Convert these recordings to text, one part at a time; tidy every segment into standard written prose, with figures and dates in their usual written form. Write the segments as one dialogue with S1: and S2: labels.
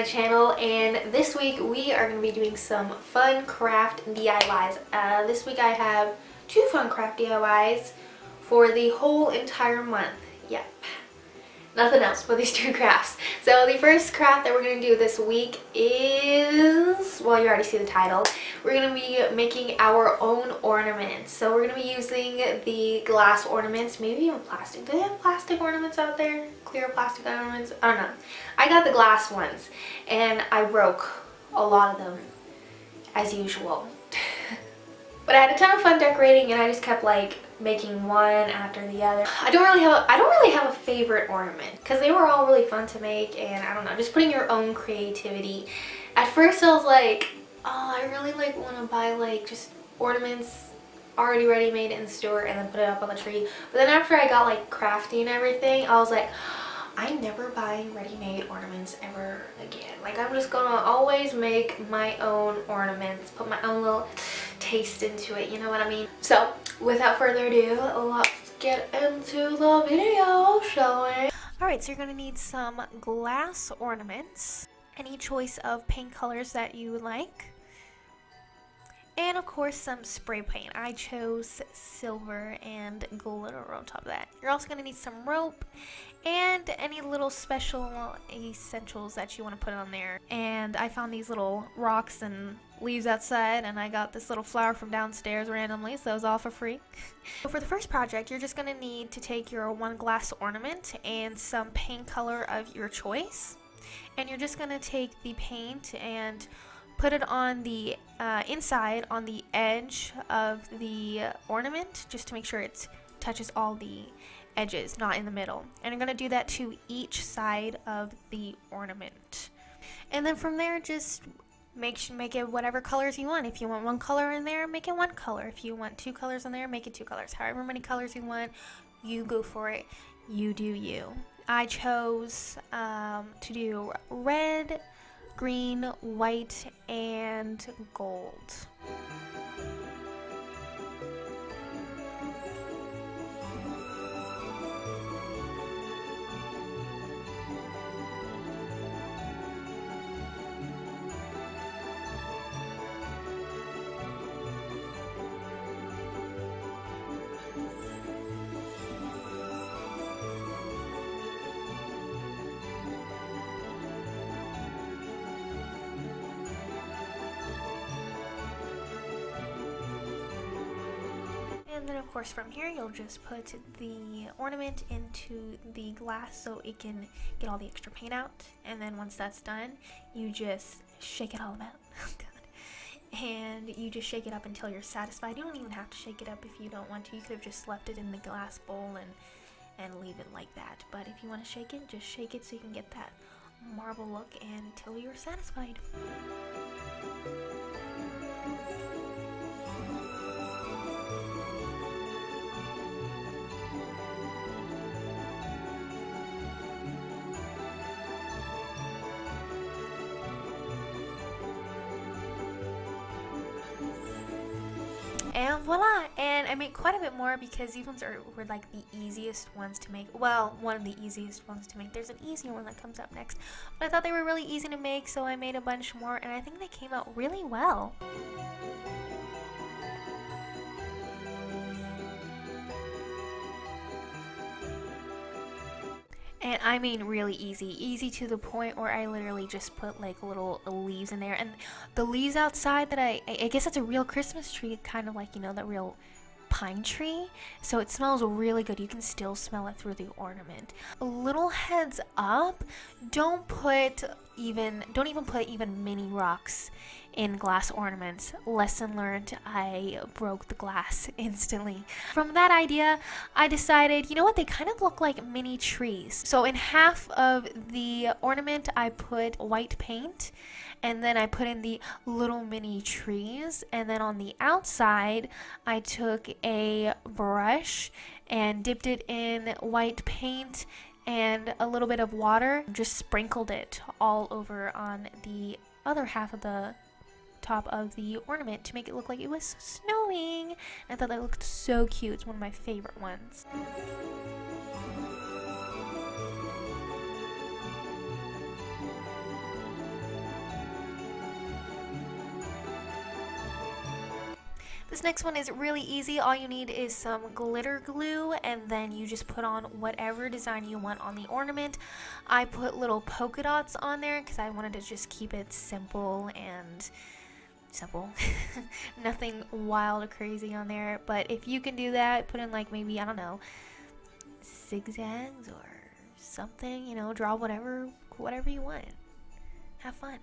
S1: channel, and this week we are going to be doing some fun craft DIYs. This week I have 2 fun craft DIYs for the whole entire month. Yep. Nothing else but these 2 crafts. So the first craft that we're going to do this week is, well, you already see the title. We're going to be making our own ornaments. So we're going to be using the glass ornaments, maybe even plastic. Do they have plastic ornaments out there? Clear plastic ornaments? I don't know. I got the glass ones and I broke a lot of them as usual. But I had a ton of fun decorating and I just kept like making one after the other. I don't really have a favorite ornament because they were all really fun to make, and I don't know, just putting your own creativity. At first I was like, oh, I really like want to buy like just ornaments already ready made in the store and then put it up on the tree. But then after I got like crafty and everything, I was like, I'm never buying ready-made ornaments ever again. Like, I'm just gonna always make my own ornaments, put my own little taste into it, you know what I mean? So without further ado, let's get into the video, shall we? Alright, so you're gonna need some glass ornaments, any choice of paint colors that you would like, and of course some spray paint. I chose silver and glitter on top of that. You're also going to need some rope and any little special essentials that you want to put on there. And I found these little rocks and leaves outside, and I got this little flower from downstairs randomly, so it was all for free. So for the first project, you're just going to need to take your 1 glass ornament and some paint color of your choice. And you're just going to take the paint and put it on the inside, on the edge of the ornament, just to make sure it touches all the edges, not in the middle. And I'm going to do that to each side of the ornament. And then from there, just make it whatever colors you want. If you want 1 color in there, make it 1 color. If you want 2 colors in there, make it 2 colors. However many colors you want, you go for it. You do you. I chose to do red, green, white, and gold. And then of course from here you'll just put the ornament into the glass so it can get all the extra paint out. And then once that's done, you just shake it all about. And you just shake it up until you're satisfied. You don't even have to shake it up if you don't want to. You could have just left it in the glass bowl and leave it like that. But if you want to shake it, just shake it so you can get that marble look until you're satisfied. And voila! And I made quite a bit more because these ones were like the easiest ones to make. Well, one of the easiest ones to make. There's an easier one that comes up next. But I thought they were really easy to make, so I made a bunch more, and I think they came out really well. And I mean really easy to the point where I literally just put like little leaves in there. And the leaves outside that I guess that's a real Christmas tree, kind of like, you know, that real pine tree. So it smells really good. You can still smell it through the ornament. A little heads up, don't even put even mini rocks in glass ornaments. Lesson learned, I broke the glass instantly. From that idea, I decided, you know what, they kind of look like mini trees. So in half of the ornament, I put white paint, and then I put in the little mini trees, and then on the outside, I took a brush and dipped it in white paint and a little bit of water, just sprinkled it all over on the other half of the top of the ornament to make it look like it was snowing. I thought that looked so cute. It's one of my favorite ones. This next one is really easy. All you need is some glitter glue, and then you just put on whatever design you want on the ornament. I put little polka dots on there because I wanted to just keep it simple and simple. Nothing wild or crazy on there, but if you can do that, put in like maybe, I don't know, zigzags or something, you know, draw whatever you want. Have fun.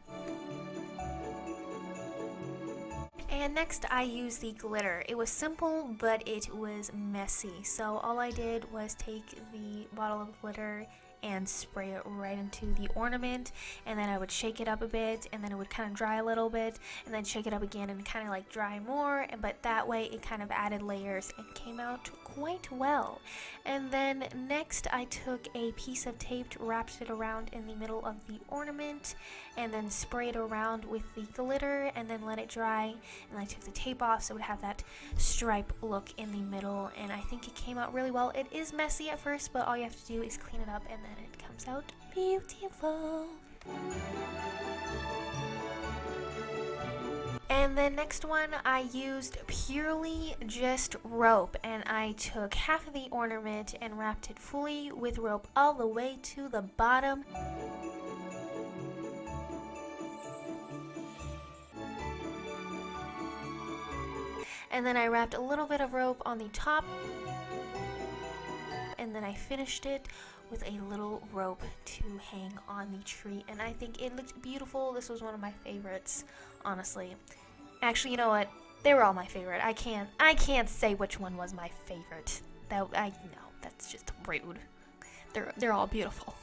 S1: And next I used the glitter. It was simple, but it was messy. So all I did was take the bottle of glitter and spray it right into the ornament, and then I would shake it up a bit, and then it would kind of dry a little bit, and then shake it up again and kind of like dry more, but that way it kind of added layers and came out quite well. And then next I took a piece of tape, wrapped it around in the middle of the ornament, and then sprayed around with the glitter, and then let it dry, and I took the tape off so it would have that stripe look in the middle, and I think it came out really well. It is messy at first, but all you have to do is clean it up, and then it comes out beautiful. And the next one I used purely just rope, and I took half of the ornament and wrapped it fully with rope all the way to the bottom. And then I wrapped a little bit of rope on the top, and then I finished it with a little rope to hang on the tree, and I think it looked beautiful. This was one of my favorites, honestly. Actually, you know what? They were all my favorite. I can't say which one was my favorite. No, that's just rude. They're all beautiful.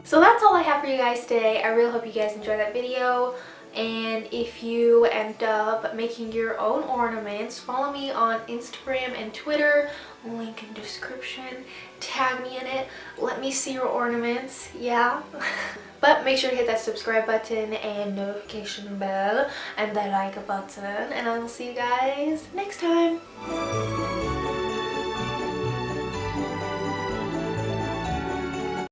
S1: So that's all I have for you guys today. I really hope you guys enjoyed that video. And if you end up making your own ornaments, follow me on Instagram and Twitter. Link in description. Tag me in it. Let me see your ornaments. Yeah. But make sure to hit that subscribe button and notification bell and the like button. And I will see you guys next time.